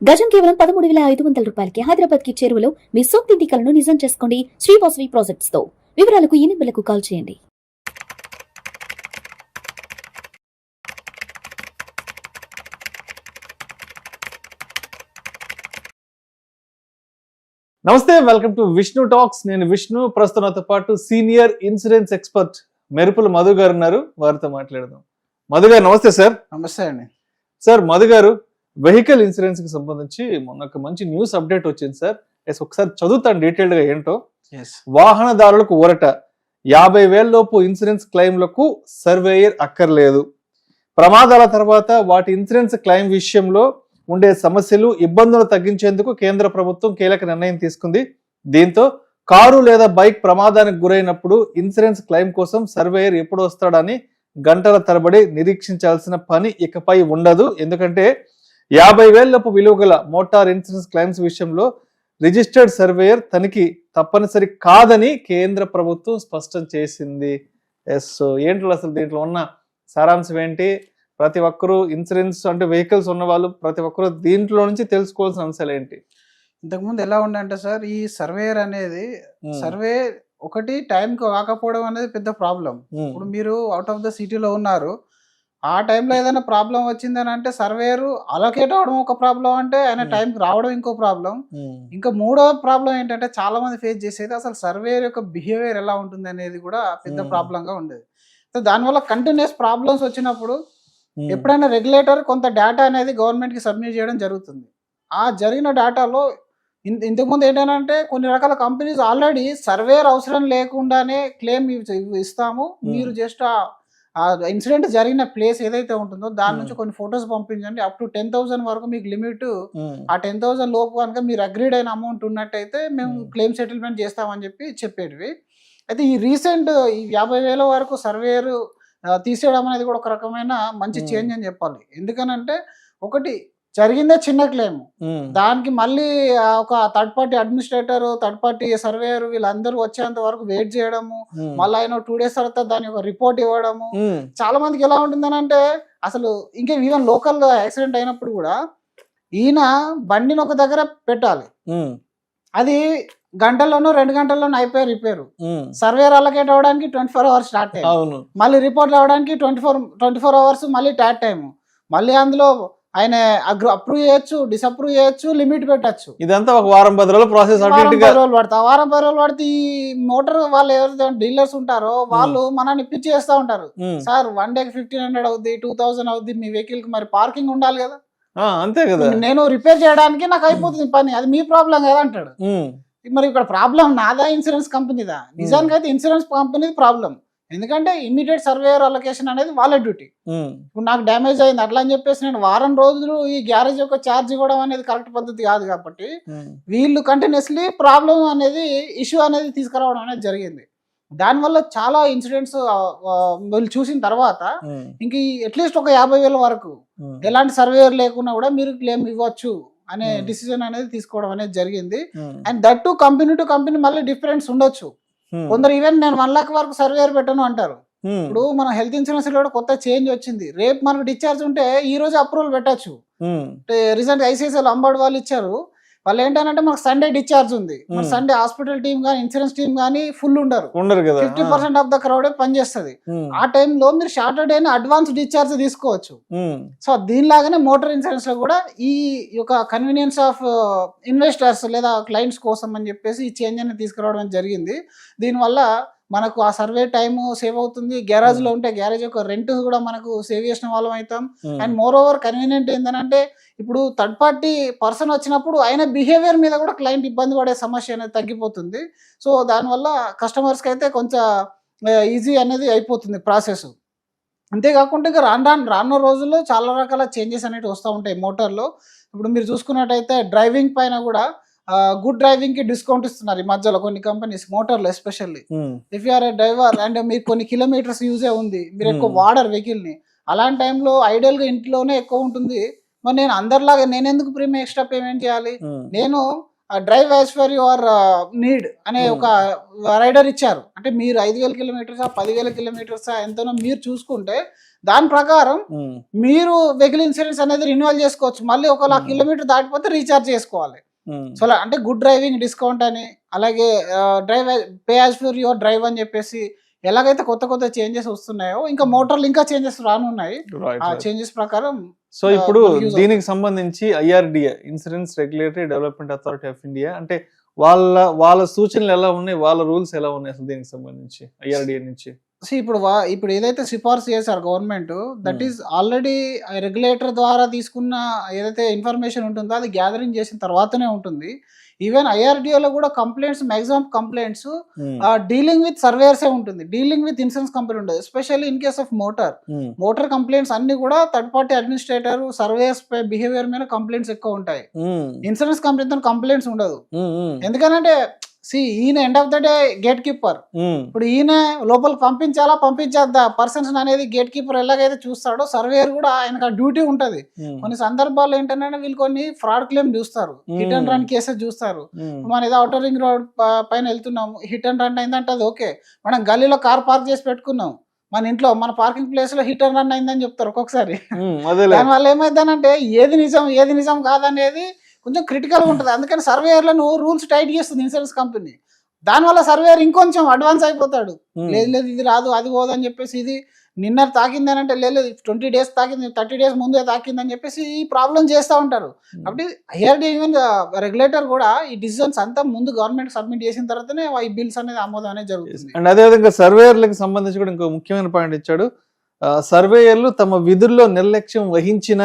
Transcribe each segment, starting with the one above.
గజం కేవలం 13,500 రూపాయలకి హైదరాబాద్ కి చేరువలో మీ సొంతింటి కలను నిజం చేసుకోండి శ్రీవాసవి ప్రాజెక్ట్స్ తో. వివరాలకు ఈ నెంబర్లకు కాల్ చేయండి. నమస్తే, వెల్కమ్ టు విష్ణు టాక్స్. నేను విష్ణు. ప్రస్తుతం నాతో పాటు సీనియర్ ఇన్సూరెన్స్ ఎక్స్పర్ట్ మెరుపుల మధు గారు ఉన్నారు. వారితో మాట్లాడదాం. మధు గారు నమస్తే సార్. నమస్తే అండి. సార్, మధు గారు, వెహికల్ ఇన్సూరెన్స్ కి సంబంధించి మొన్న ఒక మంచి న్యూస్ అప్డేట్ వచ్చింది సార్. ఒకసారి చదువుతాను డీటెయిల్డ్ గా ఏంటో. వాహనదారులకు ఊరట, 50,000 లోపు ఇన్సూరెన్స్ క్లెయిమ్లకు సర్వేయర్ అక్కర్లేదు. ప్రమాదాల తర్వాత వాటి ఇన్సూరెన్స్ క్లెయిమ్ విషయంలో ఉండే సమస్యలు, ఇబ్బందులు తగ్గించేందుకు కేంద్ర ప్రభుత్వం కీలక నిర్ణయం తీసుకుంది. దీంతో కారు లేదా బైక్ ప్రమాదానికి గురైనప్పుడు ఇన్సూరెన్స్ క్లెయిమ్ కోసం సర్వేయర్ ఎప్పుడు వస్తాడని గంటల తరబడి నిరీక్షించాల్సిన పని ఇకపై ఉండదు. ఎందుకంటే 50,000 లోపు విలువ గల మోటార్ ఇన్సూరెన్స్ క్లెయిమ్స్ విషయంలో రిజిస్టర్డ్ సర్వేయర్ తనిఖీ తప్పనిసరి కాదని కేంద్ర ప్రభుత్వం స్పష్టం చేసింది. ఏంటో అసలు దీంట్లో ఉన్న సారాంశం ఏంటి? ప్రతి ఒక్కరూ ఇన్సూరెన్స్ అంటే వెహికల్స్ ఉన్న వాళ్ళు ప్రతి ఒక్కరూ దీంట్లో నుంచి తెలుసుకోవాల్సిన అంశాలు ఏంటి? ఇంతకుముందు ఎలా ఉండంటే సార్, ఈ సర్వేయర్ అనేది సర్వే ఒకటి టైంకి కాకపోవడం అనేది పెద్ద ప్రాబ్లం. ఇప్పుడు మీరు అవుట్ ఆఫ్ ద సిటీలో ఉన్నారు, ఆ టైంలో ఏదైనా ప్రాబ్లం వచ్చిందని అంటే సర్వేయర్ అలొకేట్ అవడం ఒక ప్రాబ్లం, అంటే ఆయన టైంకి రావడం ఇంకో ప్రాబ్లం. ఇంకా మూడో ప్రాబ్లం ఏంటంటే చాలా మంది ఫేస్ చేసేది అసలు సర్వేయర్ యొక్క బిహేవియర్ ఎలా ఉంటుంది అనేది కూడా పెద్ద ప్రాబ్లం గా ఉండేది. సో దానివల్ల కంటిన్యూస్ ప్రాబ్లమ్స్ వచ్చినప్పుడు ఎప్పుడైనా రెగ్యులేటర్ కొంత డేటా అనేది గవర్నమెంట్ కి సబ్మిట్ చేయడం జరుగుతుంది. ఆ జరిగిన డేటాలో ఇంతకుముందు ఏంటంటే కొన్ని రకాల కంపెనీస్ ఆల్రెడీ సర్వేయర్ అవసరం లేకుండానే క్లెయిమ్ ఇస్తాము, మీరు జస్ట్ ఆ ఇన్సిడెంట్ జరిగిన ప్లేస్ ఏదైతే ఉంటుందో దాని నుంచి కొన్ని ఫొటోస్ పంపించండి, అప్ టు 10,000 వరకు మీకు లిమిట్, ఆ 10,000 లోపు కనుక మీరు అగ్రీడ్ అయిన అమౌంట్ ఉన్నట్టయితే మేము క్లెయిమ్ సెటిల్మెంట్ చేస్తామని చెప్పేటివి. అయితే ఈ రీసెంట్ ఈ 50,000 వరకు సర్వేయర్ తీసేయడం అనేది కూడా ఒక రకమైన మంచి చేంజ్ అని చెప్పాలి. ఎందుకనంటే ఒకటి జరిగిందే చిన్న క్లెయిమ్, దానికి మళ్ళీ ఒక third party administrator, third party surveyor వీళ్ళందరూ వచ్చేంత వరకు వెయిట్ చేయడము, మళ్ళీ ఆయన 2 days తర్వాత దాని ఒక రిపోర్ట్ ఇవ్వడము. చాలా మందికి ఎలా ఉంటుందని అంటే అసలు ఇంకా ఈవెన్ లోకల్ యాక్సిడెంట్ అయినప్పుడు కూడా ఈయన బండిని ఒక దగ్గర పెట్టాలి, అది గంటల్లోనూ 2 గంటల్లోనూ అయిపోయి రిపేరు. సర్వేయర్ అలకేట్ అవ్వడానికి 24 hours స్టార్ట్ టైం, మళ్ళీ రిపోర్ట్ రావడానికి 24 hours మళ్ళీ టాట్ టైం, మళ్ళీ అందులో ఆయన అప్రూవ్ చేయొచ్చు, డిసప్రూవ్ చేయొచ్చు, లిమిట్ పెట్టచ్చు. ఇదంతా ఒక వారం 10 రోజులు ప్రాసెస్. వారం 10 రోజులు పడితే ఈ మోటార్ వాళ్ళు ఎవరైతే డీలర్స్ ఉంటారో వాళ్ళు మనల్ని పిచ్చి చేస్తూ ఉంటారు. సార్ 1 day 1,500 అవుద్ది, 2,000 అవుద్ది, మీ వెహికల్ కి మరి పార్కింగ్ ఉండాలి కదా, అంతే కదా, నేను రిపేర్ చేయడానికి నాకు అయిపోతుంది పని, అది మీ ప్రాబ్లం కదా అంటాడు. మరి ఇక్కడ ప్రాబ్లం నాదా ఇన్సూరెన్స్ కంపెనీదా? నిజానికి అయితే ఇన్సూరెన్స్ కంపెనీ ప్రాబ్లం. ఎందుకంటే ఇమ్మీడియట్ సర్వేయర్ అలొకేషన్ అనేది వాళ్ళ డ్యూటీ. ఇప్పుడు నాకు డ్యామేజ్ అయింది అట్లా అని చెప్పేసి నేను వారం రోజులు ఈ గ్యారేజ్ యొక్క ఛార్జ్ ఇవ్వడం అనేది కరెక్ట్ పద్ధతి కాదు. కాబట్టి వీళ్ళు కంటిన్యూస్లీ ప్రాబ్లం అనేది ఇష్యూ అనేది తీసుకురావడం అనేది జరిగింది. దానివల్ల చాలా ఇన్సిడెంట్స్ వీళ్ళు చూసిన తర్వాత ఇంక అట్లీస్ట్ ఒక 50,000 వరకు ఎలాంటి సర్వేయర్ లేకున్నా కూడా మీరు క్లెయిమ్ ఇవ్వచ్చు అనే డిసిజన్ అనేది తీసుకోవడం అనేది జరిగింది. అండ్ దట్ టు కంపెనీ మళ్ళీ డిఫరెన్స్ ఉండొచ్చు. కొందరు ఈవెన్ నేను 1 lakh వరకు సర్వేయర్ పెట్టను అంటారు. ఇప్పుడు మన హెల్త్ ఇన్సూరెన్స్ లో కొత్త చేంజ్ వచ్చింది. రేపు మనకు డిశ్చార్జ్ ఉంటే ఈ రోజు అప్రూవల్ పెట్టచ్చు. రీసెంట్ ఐసిఐసిఐ అంబార్డ్ వాళ్ళు ఇచ్చారు. వాళ్ళు ఏంటంటే మనకు సండే డిశ్చార్జ్ ఉంది, మన సండే హాస్పిటల్ టీమ్ కానీ ఇన్సూరెన్స్ టీమ్ కానీ ఫుల్ ఉండరు, 50% ఆఫ్ ద క్రౌడ్ పనిచేస్తుంది. ఆ టైంలో మీరు సాటర్డే అడ్వాన్స్ డిశ్చార్జ్ తీసుకోవచ్చు. సో దీనిలాగానే మోటార్ ఇన్సూరెన్స్ లో కూడా ఈ యొక్క కన్వీనియన్స్ ఆఫ్ ఇన్వెస్టర్స్ లేదా క్లయింట్స్ కోసం అని చెప్పేసి ఈ చేంజ్ అనేది తీసుకురావడం జరిగింది. దీనివల్ల మనకు ఆ సర్వే టైమ్ సేవ్ అవుతుంది, గ్యారేజ్ లో ఉంటే గ్యారేజ్ యొక్క రెంట్ కూడా మనకు సేవ్ చేసిన వాళ్ళం అవుతాం. అండ్ మోర్ ఓవర్ కన్వీనియంట్ ఏంటంటే ఇప్పుడు థర్డ్ పార్టీ పర్సన్ వచ్చినప్పుడు ఆయన బిహేవియర్ మీద కూడా క్లయింట్ ఇబ్బంది పడే సమస్య అనేది తగ్గిపోతుంది. సో దానివల్ల కస్టమర్స్కి అయితే కొంచెం ఈజీ అనేది అయిపోతుంది ప్రాసెస్. అంతేకాకుండా ఇక రానున్న రోజుల్లో చాలా రకాల చేంజెస్ అనేవి వస్తూ ఉంటాయి మోటార్లో. ఇప్పుడు మీరు చూసుకున్నట్టయితే డ్రైవింగ్ పైన కూడా గుడ్ డ్రైవింగ్ కి డిస్కౌంట్ ఇస్తున్నారు ఈ మధ్యలో కొన్ని కంపెనీస్, మోటార్లు especially. If you're a driver and మీకు కొన్ని కిలోమీటర్స్ యూజే ఉంది, మీరు ఎక్కువ వాడరు వెహికల్ ని, అలాంటి టైంలో ఐడియల్ గా ఇంట్లోనే ఎక్కువ ఉంటుంది. మరి నేను అందరిలాగా నేను ఎందుకు ప్రీమియం ఎక్స్ట్రా పేమెంట్ చేయాలి? నేను drive as for your need అనే ఒక రైడర్ ఇచ్చారు. అంటే మీరు 5,000 కిలోమీటర్సా 10,000 కిలోమీటర్సా ఎంతనో మీరు చూసుకుంటే దాని ప్రకారం మీరు వెహికల్ ఇన్సూరెన్స్ అనేది రిన్యూవల్ చేసుకోవచ్చు. మళ్ళీ 1,00,000 కిలోమీటర్ దాటిపోతే రీఛార్జ్ చేసుకోవాలి. సో అంటే గుడ్ డ్రైవింగ్ డిస్కౌంట్ అని, అలాగే drive pay as for your drive అని చెప్పేసి ఎలాగైతే కొత్త కొత్త చేంజెస్ వస్తున్నాయో ఇంకా మోటార్లు ఇంకా చేంజెస్ రానున్నాయి. ఆ చేంజెస్ ప్రకారం సో ఇప్పుడు దీనికి సంబంధించి IRDA insurance regulatory development authority of India అంటే వాళ్ళ సూచనలు ఎలా ఉన్నాయి, వాళ్ళ రూల్స్ ఎలా ఉన్నాయి అసలు దీనికి సంబంధించి IRDA నుంచి? ఇప్పుడు ఏదైతే సిఫార్సు చేశారు government, that is already regulator ద్వారా తీసుకున్న ఏదైతే ఇన్ఫర్మేషన్ ఉంటుందో అది గ్యాదరింగ్ చేసిన తర్వాతనే ఉంటుంది. ఈవెన్ IRDAలో కూడా complaints, maximum complaints dealing with సర్వేయర్సే ఉంటుంది, డీలింగ్ విత్ ఇన్సూరెన్స్ కంపెనీ ఉంటుంది. Especially in case of motor complaints అన్ని కూడా third party administrator, surveyors behaviour మీద కంప్లైంట్స్ ఎక్కువ ఉంటాయి. ఇన్సూరెన్స్ కంపెనీతో కంప్లైంట్స్ ఉండదు. ఎందుకంటే ఈయన end of the day gate keeper. ఇప్పుడు ఈయన లోపలికి పంపించాలా పంపించద్దా పర్సన్స్ అనేది గేట్ కీపర్ ఎలాగైతే చూస్తాడో సర్వేయర్ కూడా ఆయనకు ఆ డ్యూటీ ఉంటది. కొన్ని సందర్భాల్లో ఏంటంటే వీళ్ళు కొన్ని ఫ్రాడ్ క్లెయిమ్ చూస్తారు, హిట్ అండ్ రన్ కేసెస్ చూస్తారు. మనం ఏదో అవుటర్ రింగ్ రోడ్ పైన వెళ్తున్నాము, హిట్ అండ్ రన్ అయిందంటే అది ఓకే, మనం గల్లీలో కార్ పార్క్ చేసి పెట్టుకున్నాం, మన ఇంట్లో మన పార్కింగ్ ప్లేస్ లో హిట్ అండ్ రన్ అయిందని చెప్తారు ఒక్కొక్కసారి. దానివల్ల ఏమైందనంటే ఏది నిజం కాదనేది కొంచెం క్రిటికల్గా ఉంటుంది. అందుకని సర్వేయర్లను రూల్స్ టైట్ చేస్తుంది ఇన్సూరెన్స్ కంపెనీ. దానివల్ల సర్వేయర్ ఇంకొంచెం అడ్వాన్స్ అయిపోతాడు. లేదు ఇది రాదు అది పోదు అని చెప్పేసి, ఇది నిన్న తాకింది అని అంటే లేదు 20 days తాకింది, 30 days ముందే తాకిందని చెప్పేసి ఈ ప్రాబ్లం చేస్తూ ఉంటారు. కాబట్టి IRDA ఈవెన్ రెగ్యులేటర్ కూడా ఈ డిసిజన్స్ అంతా ముందు గవర్నమెంట్ సబ్మిట్ చేసిన తర్వాతనే ఈ బిల్స్ అనేది ఆమోదం అనేది జరుగుతుంది. అండ్ అదేవిధంగా సర్వేయర్లకు సంబంధించి కూడా ఇంకో ముఖ్యమైన పాయింట్ ఇచ్చాడు. సర్వేయర్లు తమ విధుల్లో నిర్లక్ష్యం వహించిన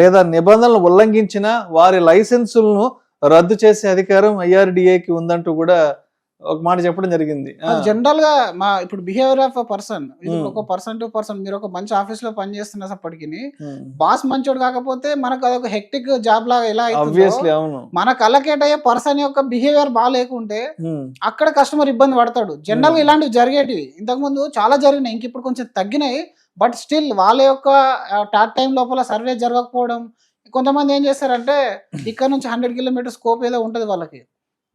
లేదా నిబంధనలు ఉల్లంఘించిన వారి లైసెన్సులను రద్దు చేసే అధికారం IRDAకి ఉందంటూ కూడా ఒక మాట చెప్పడం జరిగింది. జనరల్ గా ఇప్పుడు బిహేవియర్ ఆఫ్ పర్సన్, ఒక పర్సన్ టు పర్సన్, మీరు ఒక మంచి ఆఫీస్ లో పనిచేస్తున్నప్పటికీ బాస్ మంచోడు కాకపోతే మనకు అదొక హెక్టిక్ జాబ్ లాగా ఎలా అవుతుందో, మనకు అలకేట్ అయ్యే పర్సన్ యొక్క బిహేవియర్ బాగాలేకుంటే అక్కడ కస్టమర్ ఇబ్బంది పడతాడు. జనరల్ గా ఇలాంటివి జరిగేటివి ఇంతకు ముందు చాలా జరిగినాయి, ఇంక ఇప్పుడు కొంచెం తగ్గినాయి. బట్ స్టిల్ వాళ్ళ యొక్క టాట్ టైం లోపల సర్వే జరగకపోవడం, కొంతమంది ఏం చేస్తారంటే ఇక్కడ నుంచి 100 kilometers స్కోప్ ఏదో ఉంటుంది వాళ్ళకి,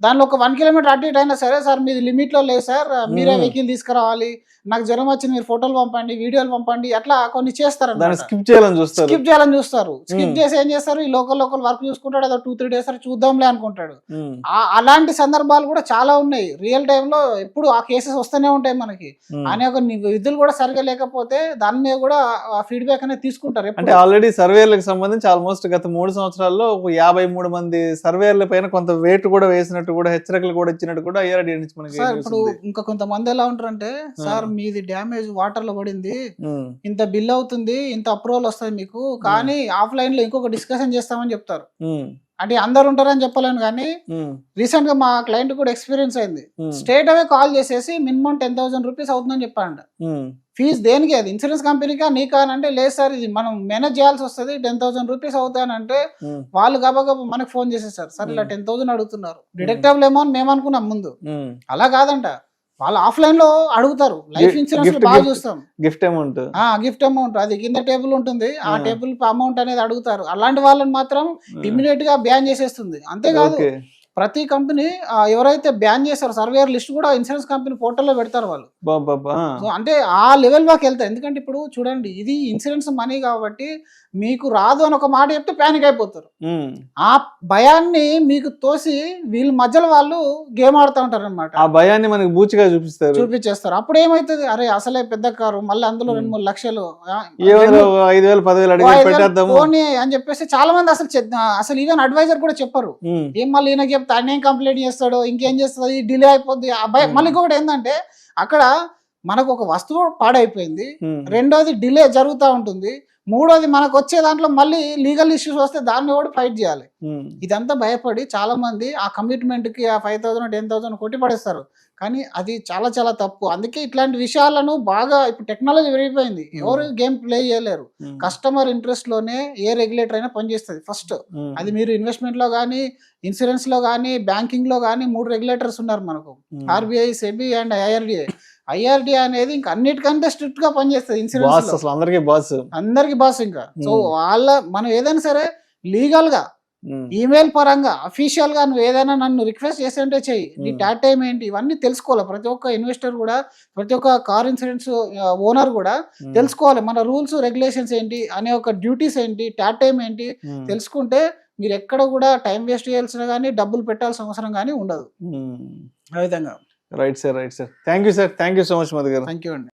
దానిలో ఒక 1 kilometer అటు ఇటు అయినా సరే సార్ మీది లిమిట్ లో లేదు సార్, మీరే వెహికల్ తీసుకురావాలి, నాకు జ్వరం వచ్చింది మీరు ఫోటోలు పంపండి, వీడియోలు పంపండి, అట్లా కొన్ని చేస్తారు. స్కిప్ చేయాలని చూస్తారు. స్కిప్ చేసి ఏం చేస్తారు, ఈ లోకల్ వర్క్ చూసుకుంటాడు, అదో 2-3 days చూద్దాంలే అనుకుంటాడు. అలాంటి సందర్భాలు కూడా చాలా ఉన్నాయి. రియల్ టైమ్ లో ఎప్పుడు ఆ కేసెస్ వస్తూనే ఉంటాయి మనకి. అనే ఒక విధులు కూడా సరిగా లేకపోతే దాని మీద కూడా ఫీడ్బ్యాక్ అనేది తీసుకుంటారు. అంటే ఆల్రెడీ సర్వేలకు సంబంధించి ఆల్మోస్ట్ గత 3 సంవత్సరాల్లో 53 మంది సర్వేల పైన కొంత వెయిట్ కూడా వేసినట్టు కూడా హెచ్చరికలు కూడా ఇచ్చినట్టు కూడా IRDA నుంచి మనకి. ఇప్పుడు ఇంకా కొంతమంది ఎలా ఉంటారంటే సార్ మీది డ్యామేజ్ వాటర్ లో పడింది, ఇంత బిల్ అవుతుంది, ఇంత అప్రూవల్ వస్తుంది మీకు, కానీ ఆఫ్లైన్ లో ఇంకొక డిస్కషన్ చేస్తామని చెప్తారు. అంటే అందరు ఉంటారని చెప్పలేను కానీ రీసెంట్ గా మా క్లయింట్ కూడా ఎక్స్పీరియన్స్ అయింది. స్ట్రేట్ అవే కాల్ చేసేసి మినిమం 10,000 rupees అవుతుందని చెప్పారంట. ఫీజు దేనికి, అది ఇన్సూరెన్స్ కంపెనీకా నీకా అని అంటే లేదు సార్ ఇది మనం మేనేజ్ చేయాల్సి వస్తుంది, 10,000 rupees అవుతానంటే వాళ్ళు గబగబా మనకు ఫోన్ చేసేసారు, సార్ ఇలా 10,000 అడుగుతున్నారు, డిడక్టబుల్ ఏమో అని మేము అనుకున్నాం ముందు. అలా కాదంట, వాళ్ళు ఆఫ్లైన్ లో అడుగుతారు. లైఫ్ ఇన్సూరెన్స్ బాగా చూస్తాం, గిఫ్ట్ అమౌంట్ అది కింద టేబుల్ ఉంటుంది, ఆ టేబుల్ అమౌంట్ అనేది అడుగుతారు. అలాంటి వాళ్ళని మాత్రం ఇమ్మీడియట్ గా బ్యాన్ చేసేస్తుంది. అంతేకాదు ప్రతి కంపెనీ ఎవరైతే బ్యాన్ చేస్తారో సర్వేయర్ లిస్ట్ కూడా ఇన్సూరెన్స్ కంపెనీ పోర్టల్లో పెడతారు వాళ్ళు. అంటే ఆ లెవెల్ వరకు వెళ్తారు. ఎందుకంటే ఇప్పుడు చూడండి, ఇది ఇన్సూరెన్స్ మనీ కాబట్టి మీకు రాదు అని ఒక మాట చెప్తే ప్యానిక్ అయిపోతారు. ఆ భయాన్ని మీకు తోసి వీళ్ళ మధ్యలో వాళ్ళు గేమ్ ఆడుతూ ఉంటారు అనమాట. ఆ భయాన్ని మనకి బూచిగా చూపించేస్తారు. అప్పుడు ఏమైతుంది, అరే అసలే పెద్ద కారు మళ్ళీ అందులో 2-3 లక్షలు 5,000-10,000 పోనీ అని చెప్పేసి చాలా మంది అసలు ఈవెన్ అడ్వైజర్ కూడా చెప్పరు. ఏం మళ్ళీ ఈయనకి చెప్తే ఆయన ఏం కంప్లైంట్ చేస్తాడో, ఇంకేం చేస్తాడో, డిలే అయిపోద్ది ఆ భయం. మళ్ళీ ఇంకొకటి ఏంటంటే అక్కడ మనకు ఒక వస్తువు పాడైపోయింది, రెండోది డిలే జరుగుతూ ఉంటుంది, మూడోది మనకు వచ్చే దాంట్లో మళ్ళీ లీగల్ ఇష్యూస్ వస్తే దాన్ని కూడా ఫైట్ చేయాలి. ఇదంతా భయపడి చాలా మంది ఆ కమిట్మెంట్ కి ఆ 5,000-10,000 కొట్టి పడేస్తారు. కానీ అది చాలా చాలా తప్పు. అందుకే ఇట్లాంటి విషయాలను బాగా ఇప్పుడు టెక్నాలజీ పెరిగిపోయింది, ఎవరు గేమ్ ప్లే చేయలేరు. కస్టమర్ ఇంట్రెస్ట్ లోనే ఏ రెగ్యులేటర్ అయినా పనిచేస్తుంది. ఫస్ట్ అది మీరు ఇన్వెస్ట్మెంట్ లో కానీ, ఇన్సూరెన్స్ లో కానీ, బ్యాంకింగ్ లో కానీ 3 రెగ్యులేటర్స్ ఉన్నారు మనకు, RBI, SEBI అండ్ IRDA అనేది ఇంకా అన్నిటికంటే స్ట్రిక్ట్ గా పనిచేస్తుంది ఇన్సూరెన్స్. అందరికి బాస్ ఇంకా. సో మనం ఏదైనా సరే లీగల్ గా ఈమెయిల్ పరంగా అఫీషియల్ గా నువ్వు ఏదైనా నన్ను రిక్వెస్ట్ చేస్తుంటే చెయ్యి, నీ ట్యాట్ టైం ఏంటి, ఇవన్నీ తెలుసుకోవాలి. ప్రతి ఒక్క ఇన్వెస్టర్ కూడా, ప్రతి ఒక్క కార్ ఇన్సూరెన్స్ ఓనర్ కూడా తెలుసుకోవాలి మన రూల్స్ రెగ్యులేషన్స్ ఏంటి అనే ఒక డ్యూటీస్ ఏంటి, ట్యాట్ టైం ఏంటి తెలుసుకుంటే మీరు ఎక్కడ కూడా టైం వేస్ట్ చేయాల్సిన కానీ డబ్బులు పెట్టాల్సిన అవసరం కానీ ఉండదు. ఆ విధంగా. Right sir. Thank you so much Madhu garu. Thank you అండి.